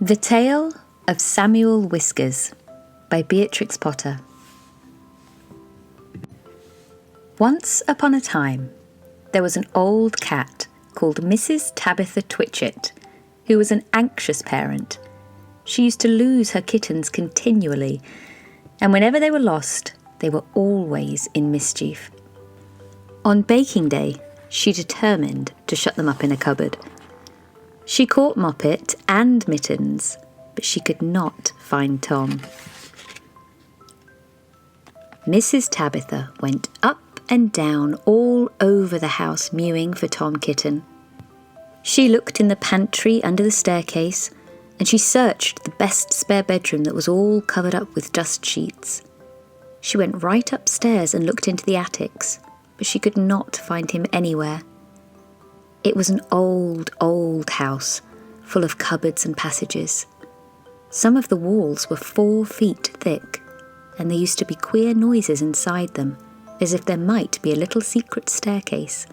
The Tale of Samuel Whiskers by Beatrix Potter. Once upon a time, there was an old cat called Mrs. Tabitha Twitchit, who was an anxious parent. She used to lose her kittens continually, and whenever they were lost, they were always in mischief. On baking day, she determined to shut them up in a cupboard. She caught Moppet and Mittens, but she could not find Tom. Mrs. Tabitha went up and down all over the house mewing for Tom Kitten. She looked in the pantry under the staircase, and she searched the best spare bedroom that was all covered up with dust sheets. She went right upstairs and looked into the attics, but she could not find him anywhere. It was an old, old house, full of cupboards and passages. Some of the walls were 4 feet thick, and there used to be queer noises inside them, as if there might be a little secret staircase.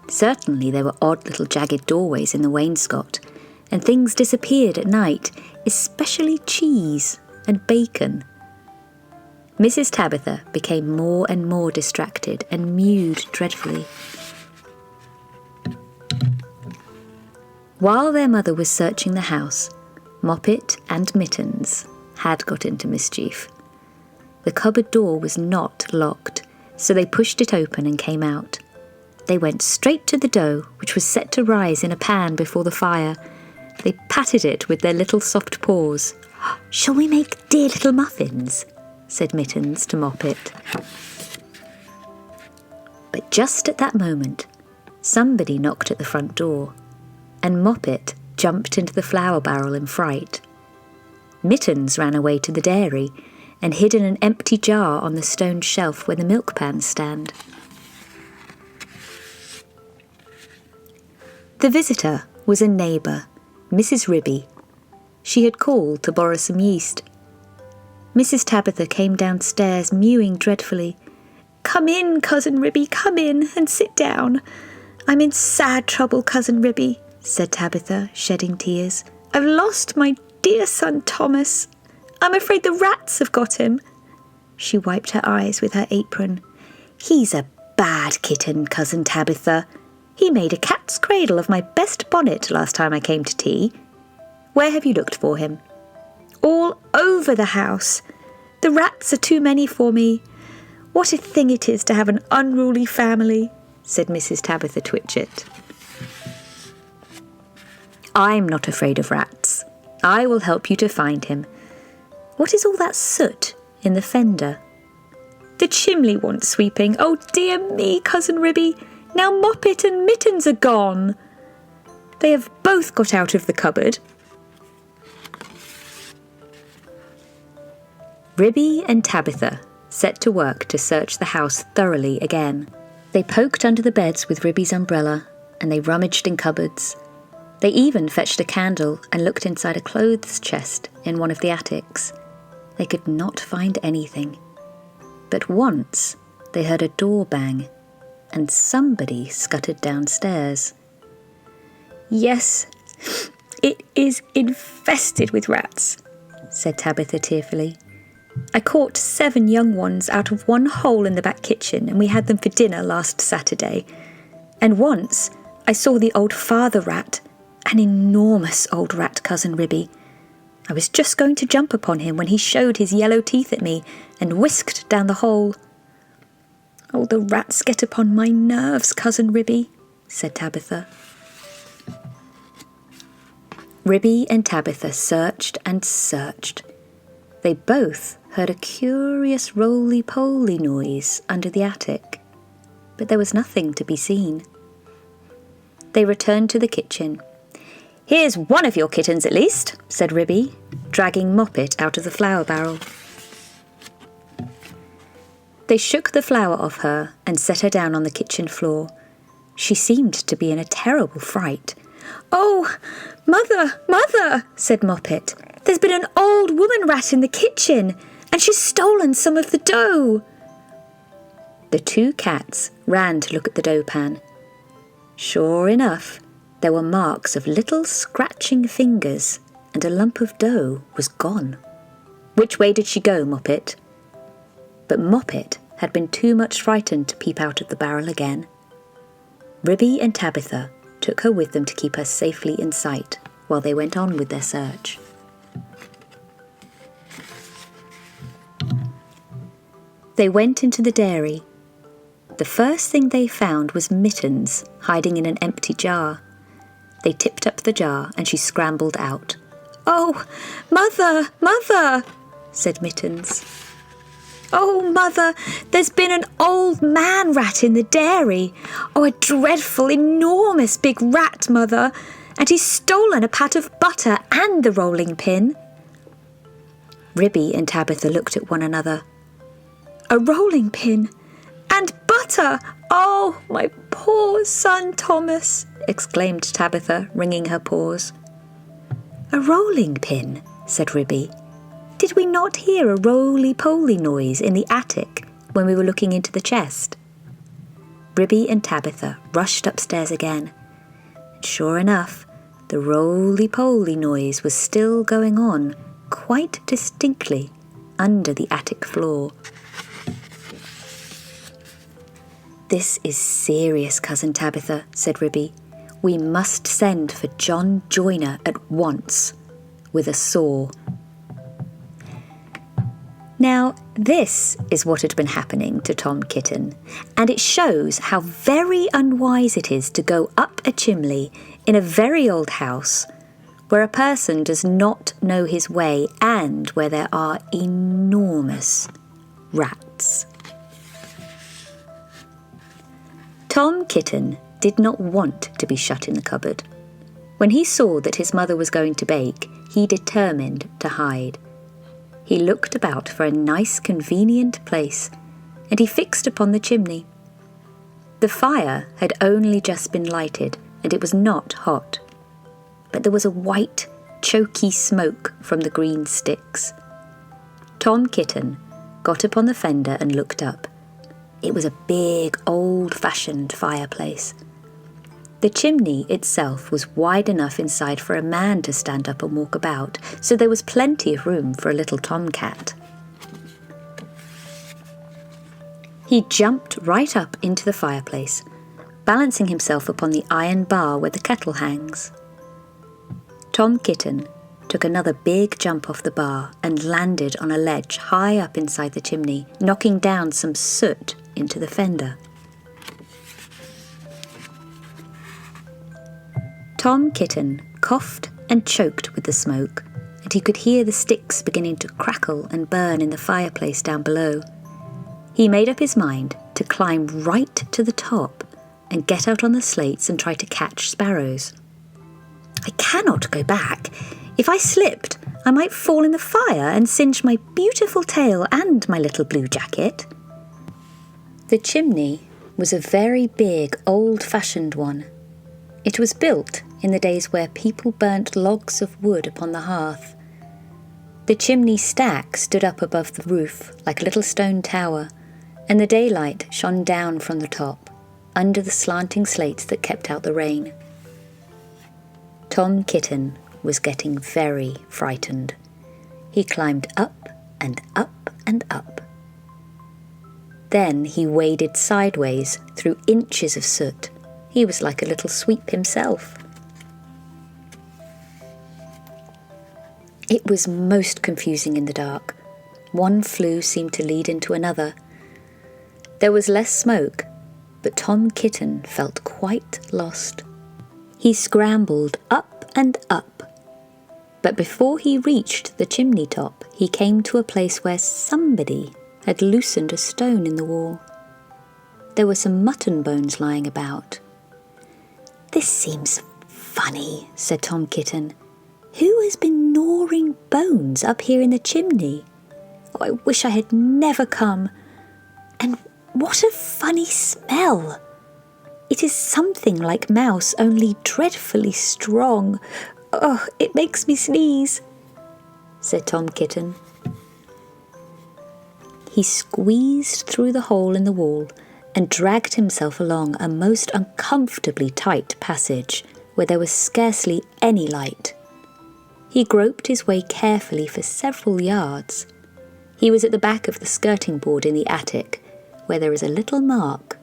Certainly there were odd little jagged doorways in the wainscot, and things disappeared at night, especially cheese and bacon. Mrs. Tabitha became more and more distracted and mewed dreadfully. While their mother was searching the house, Moppet and Mittens had got into mischief. The cupboard door was not locked, so they pushed it open and came out. They went straight to the dough, which was set to rise in a pan before the fire. They patted it with their little soft paws. "Shall we make dear little muffins?" said Mittens to Moppet. But just at that moment, somebody knocked at the front door, and Moppet jumped into the flour barrel in fright. Mittens ran away to the dairy and hid in an empty jar on the stone shelf where the milk pans stand. The visitor was a neighbour, Mrs. Ribby. She had called to borrow some yeast. Mrs. Tabitha came downstairs mewing dreadfully. "Come in, Cousin Ribby, come in and sit down. I'm in sad trouble, Cousin Ribby," said Tabitha, shedding tears. "I've lost my dear son Thomas. I'm afraid the rats have got him." She wiped her eyes with her apron. "He's a bad kitten, Cousin Tabitha. He made a cat's cradle of my best bonnet last time I came to tea. Where have you looked for him?" "All over the house. The rats are too many for me. What a thing it is to have an unruly family," said Mrs. Tabitha Twitchit. "I'm not afraid of rats. I will help you to find him. What is all that soot in the fender?" "The chimney wants sweeping. Oh dear me, Cousin Ribby. Now Moppet and Mittens are gone. They have both got out of the cupboard." Ribby and Tabitha set to work to search the house thoroughly again. They poked under the beds with Ribby's umbrella, and they rummaged in cupboards. They even fetched a candle and looked inside a clothes chest in one of the attics. They could not find anything. But once they heard a door bang, and somebody scuttered downstairs. "Yes, it is infested with rats," said Tabitha tearfully. "I caught 7 young ones out of one hole in the back kitchen, and we had them for dinner last Saturday. And once I saw the old father rat, an enormous old rat, Cousin Ribby. I was just going to jump upon him when he showed his yellow teeth at me and whisked down the hole." "Oh, the rats get upon my nerves, Cousin Ribby," said Tabitha. Ribby and Tabitha searched and searched. They both heard a curious roly-poly noise under the attic, but there was nothing to be seen. They returned to the kitchen. "Here's one of your kittens at least," said Ribby, dragging Moppet out of the flour barrel. They shook the flour off her and set her down on the kitchen floor. She seemed to be in a terrible fright. "Oh, Mother, Mother," said Moppet. "There's been an old woman rat in the kitchen, and she's stolen some of the dough." The 2 cats ran to look at the dough pan. Sure enough, There were marks of little scratching fingers, and a lump of dough was gone. "Which way did she go, Moppet?" But Moppet had been too much frightened to peep out of the barrel again. Ribby and Tabitha took her with them to keep her safely in sight while they went on with their search. They went into the dairy. The first thing they found was Mittens hiding in an empty jar. They tipped up the jar and she scrambled out. "Oh, Mother, Mother," said Mittens. "Oh, Mother, there's been an old man rat in the dairy. Oh, a dreadful, enormous big rat, Mother. And he's stolen a pat of butter and the rolling pin." Ribby and Tabitha looked at one another. "A rolling pin and butter! Oh, my poor son Thomas," exclaimed Tabitha, wringing her paws. "A rolling pin," said Ribby. "Did we not hear a roly-poly noise in the attic when we were looking into the chest?" Ribby and Tabitha rushed upstairs again. And sure enough, the roly-poly noise was still going on, quite distinctly, under the attic floor. "This is serious, Cousin Tabitha," said Ribby. "We must send for John Joyner at once, with a saw." Now, this is what had been happening to Tom Kitten, and it shows how very unwise it is to go up a chimney in a very old house where a person does not know his way and where there are enormous rats. Tom Kitten did not want to be shut in the cupboard. When he saw that his mother was going to bake, he determined to hide. He looked about for a nice, convenient place, and he fixed upon the chimney. The fire had only just been lighted, and it was not hot, but there was a white, choky smoke from the green sticks. Tom Kitten got upon the fender and looked up. It was a big, old-fashioned fireplace. The chimney itself was wide enough inside for a man to stand up and walk about, so there was plenty of room for a little tomcat. He jumped right up into the fireplace, balancing himself upon the iron bar where the kettle hangs. Tom Kitten took another big jump off the bar and landed on a ledge high up inside the chimney, knocking down some soot into the fender. Tom Kitten coughed and choked with the smoke, and he could hear the sticks beginning to crackle and burn in the fireplace down below. He made up his mind to climb right to the top and get out on the slates and try to catch sparrows. "I cannot go back. If I slipped, I might fall in the fire and singe my beautiful tail and my little blue jacket." The chimney was a very big, old-fashioned one. It was built in the days where people burnt logs of wood upon the hearth. The chimney stack stood up above the roof like a little stone tower, and the daylight shone down from the top, under the slanting slates that kept out the rain. Tom Kitten was getting very frightened. He climbed up and up and up. Then he waded sideways through inches of soot. He was like a little sweep himself. It was most confusing in the dark. One flue seemed to lead into another. There was less smoke, but Tom Kitten felt quite lost. He scrambled up and up, but before he reached the chimney top, he came to a place where somebody had loosened a stone in the wall. There were some mutton bones lying about. "This seems funny," said Tom Kitten. "Who has been gnawing bones up here in the chimney? Oh, I wish I had never come. And what a funny smell! It is something like mouse, only dreadfully strong. Oh, it makes me sneeze," said Tom Kitten. He squeezed through the hole in the wall and dragged himself along a most uncomfortably tight passage where there was scarcely any light. He groped his way carefully for several yards. He was at the back of the skirting board in the attic, where there is a little mark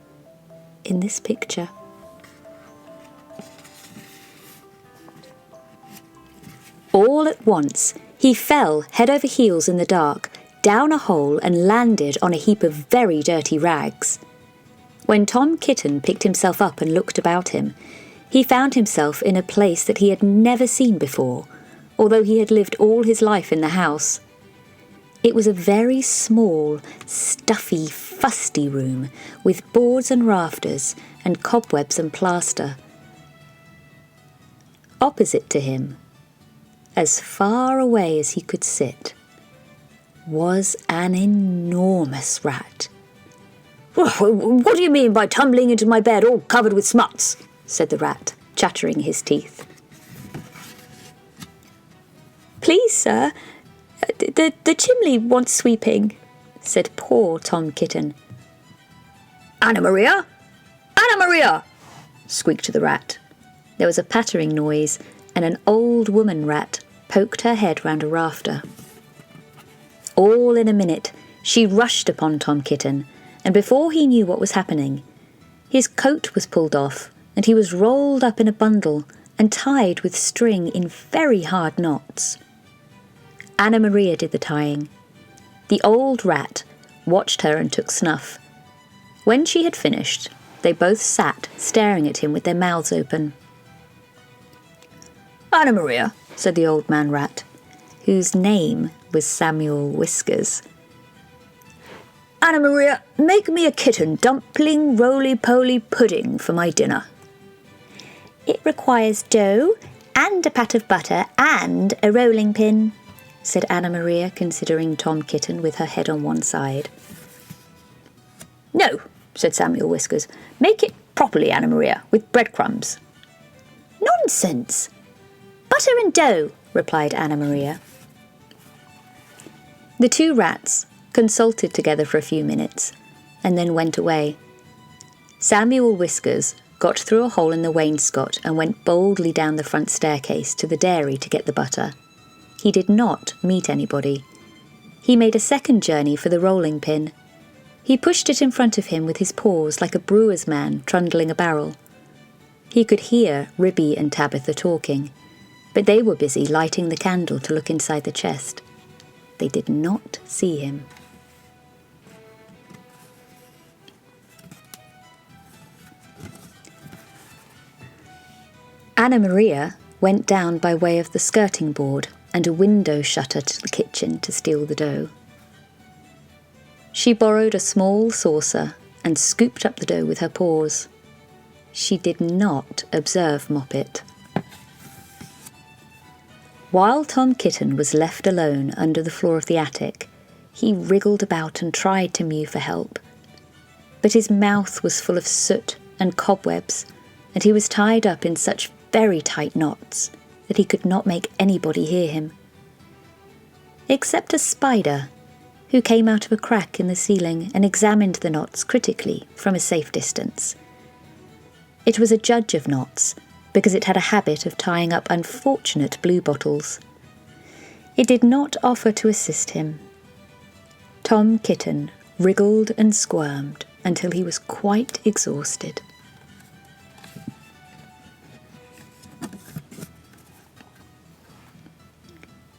in this picture. All at once, he fell head over heels in the dark, down a hole and landed on a heap of very dirty rags. When Tom Kitten picked himself up and looked about him, he found himself in a place that he had never seen before, although he had lived all his life in the house. It was a very small, stuffy, fusty room with boards and rafters and cobwebs and plaster. Opposite to him, as far away as he could sit, was an enormous rat. "What do you mean by tumbling into my bed all covered with smuts?" said the rat, chattering his teeth. "Please, sir, the chimney wants sweeping," said poor Tom Kitten. "Anna Maria! Anna Maria!" squeaked the rat. There was a pattering noise, and an old woman rat poked her head round a rafter. All in a minute, she rushed upon Tom Kitten, and before he knew what was happening, his coat was pulled off, and he was rolled up in a bundle and tied with string in very hard knots. Anna Maria did the tying. The old rat watched her and took snuff. When she had finished, they both sat staring at him with their mouths open. "Anna Maria," said the old man rat, whose name was Samuel Whiskers. "Anna Maria, make me a kitten dumpling roly-poly pudding for my dinner." "It requires dough and a pat of butter and a rolling pin," said Anna Maria, considering Tom Kitten with her head on one side. "No," said Samuel Whiskers. "Make it properly, Anna Maria, with breadcrumbs." "Nonsense! Butter and dough," replied Anna Maria. The two rats consulted together for a few minutes and then went away. Samuel Whiskers got through a hole in the wainscot and went boldly down the front staircase to the dairy to get the butter. He did not meet anybody. He made a second journey for the rolling pin. He pushed it in front of him with his paws like a brewer's man trundling a barrel. He could hear Ribby and Tabitha talking, but they were busy lighting the candle to look inside the chest. They did not see him. Anna Maria went down by way of the skirting board and a window shutter to the kitchen to steal the dough. She borrowed a small saucer and scooped up the dough with her paws. She did not observe Moppet. While Tom Kitten was left alone under the floor of the attic, he wriggled about and tried to mew for help. But his mouth was full of soot and cobwebs, and he was tied up in such very tight knots that he could not make anybody hear him. Except a spider, who came out of a crack in the ceiling and examined the knots critically from a safe distance. It was a judge of knots, because it had a habit of tying up unfortunate bluebottles. It did not offer to assist him. Tom Kitten wriggled and squirmed until he was quite exhausted.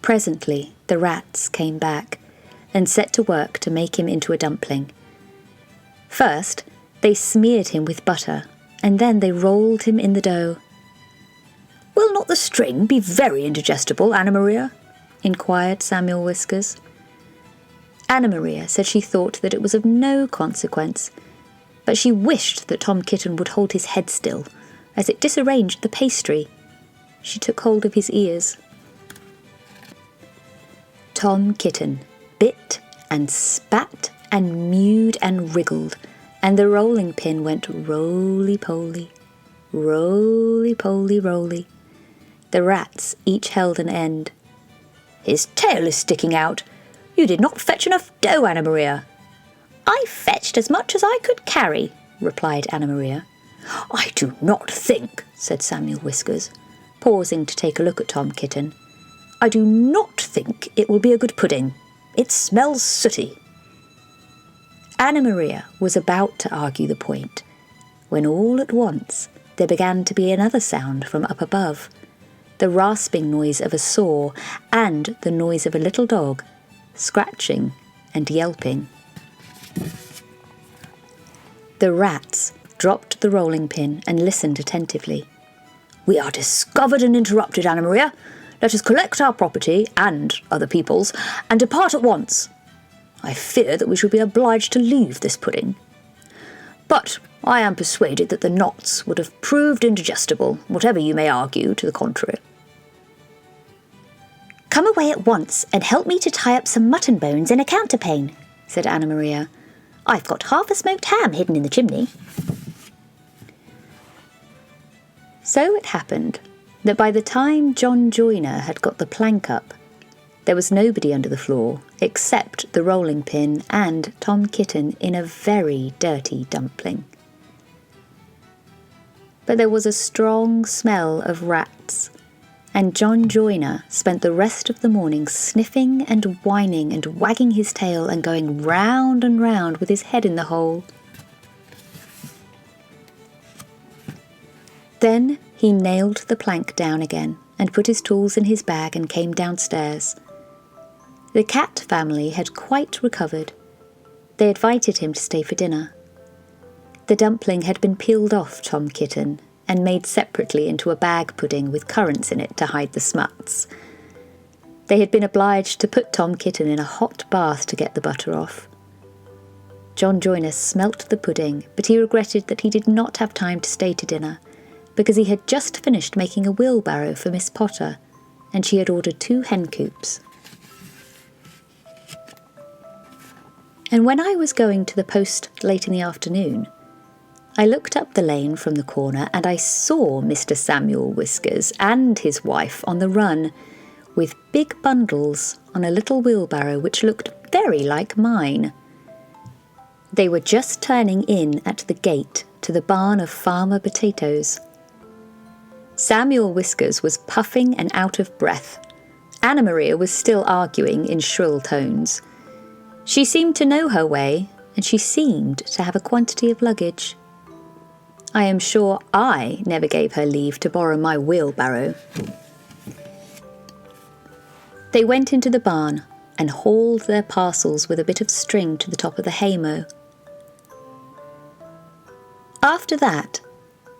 Presently the rats came back and set to work to make him into a dumpling. First, they smeared him with butter, and then they rolled him in the dough. "Will not the string be very indigestible, Anna Maria?" inquired Samuel Whiskers. Anna Maria said she thought that it was of no consequence, but she wished that Tom Kitten would hold his head still, as it disarranged the pastry. She took hold of his ears. Tom Kitten bit and spat and mewed and wriggled, and the rolling pin went roly-poly, roly-poly-roly. The rats each held an end. "His tail is sticking out. You did not fetch enough dough, Anna Maria." "I fetched as much as I could carry," replied Anna Maria. "I do not think," said Samuel Whiskers, pausing to take a look at Tom Kitten, "I do not think it will be a good pudding. It smells sooty." Anna Maria was about to argue the point, when all at once there began to be another sound from up above, the rasping noise of a saw and the noise of a little dog, scratching and yelping. The rats dropped the rolling pin and listened attentively. "We are discovered and interrupted, Anna Maria. Let us collect our property, and other people's, and depart at once. I fear that we shall be obliged to leave this pudding. But I am persuaded that the knots would have proved indigestible, whatever you may argue to the contrary." "Come away at once and help me to tie up some mutton bones in a counterpane," said Anna Maria. "I've got half a smoked ham hidden in the chimney." So it happened that by the time John Joyner had got the plank up, there was nobody under the floor except the rolling pin and Tom Kitten in a very dirty dumpling. But there was a strong smell of rats, and John Joyner spent the rest of the morning sniffing and whining and wagging his tail and going round and round with his head in the hole. Then he nailed the plank down again and put his tools in his bag and came downstairs. The cat family had quite recovered. They invited him to stay for dinner. The dumpling had been peeled off Tom Kitten and made separately into a bag pudding with currants in it to hide the smuts. They had been obliged to put Tom Kitten in a hot bath to get the butter off. John Joyner smelt the pudding, but he regretted that he did not have time to stay to dinner, because he had just finished making a wheelbarrow for Miss Potter, and she had ordered 2 hen coops. And when I was going to the post late in the afternoon, I looked up the lane from the corner and I saw Mr. Samuel Whiskers and his wife on the run, with big bundles on a little wheelbarrow which looked very like mine. They were just turning in at the gate to the barn of Farmer Potatoes. Samuel Whiskers was puffing and out of breath. Anna Maria was still arguing in shrill tones. She seemed to know her way, and she seemed to have a quantity of luggage. I am sure I never gave her leave to borrow my wheelbarrow. They went into the barn and hauled their parcels with a bit of string to the top of the haymow. After that,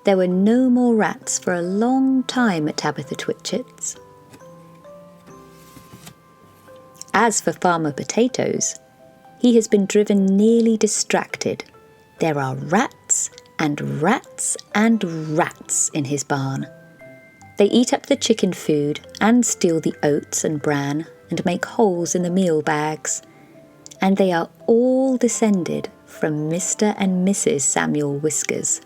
there were no more rats for a long time at Tabitha Twitchit's. As for Farmer Potatoes, he has been driven nearly distracted. There are rats and rats and rats in his barn. They eat up the chicken food and steal the oats and bran and make holes in the meal bags. And they are all descended from Mr. and Mrs. Samuel Whiskers.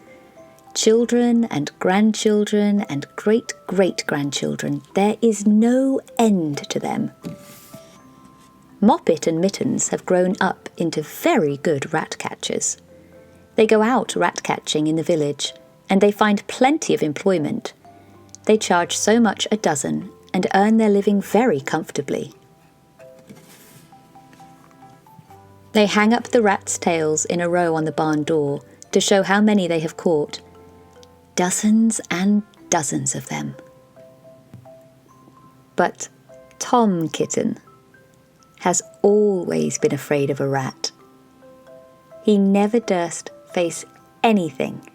Children and grandchildren and great-great-grandchildren. There is no end to them. Moppet and Mittens have grown up into very good rat catchers. They go out rat catching in the village, and they find plenty of employment. They charge so much a dozen and earn their living very comfortably. They hang up the rats' tails in a row on the barn door to show how many they have caught. Dozens and dozens of them. But Tom Kitten has always been afraid of a rat. He never durst face anything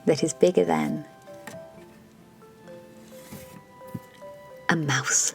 that is bigger than a mouse.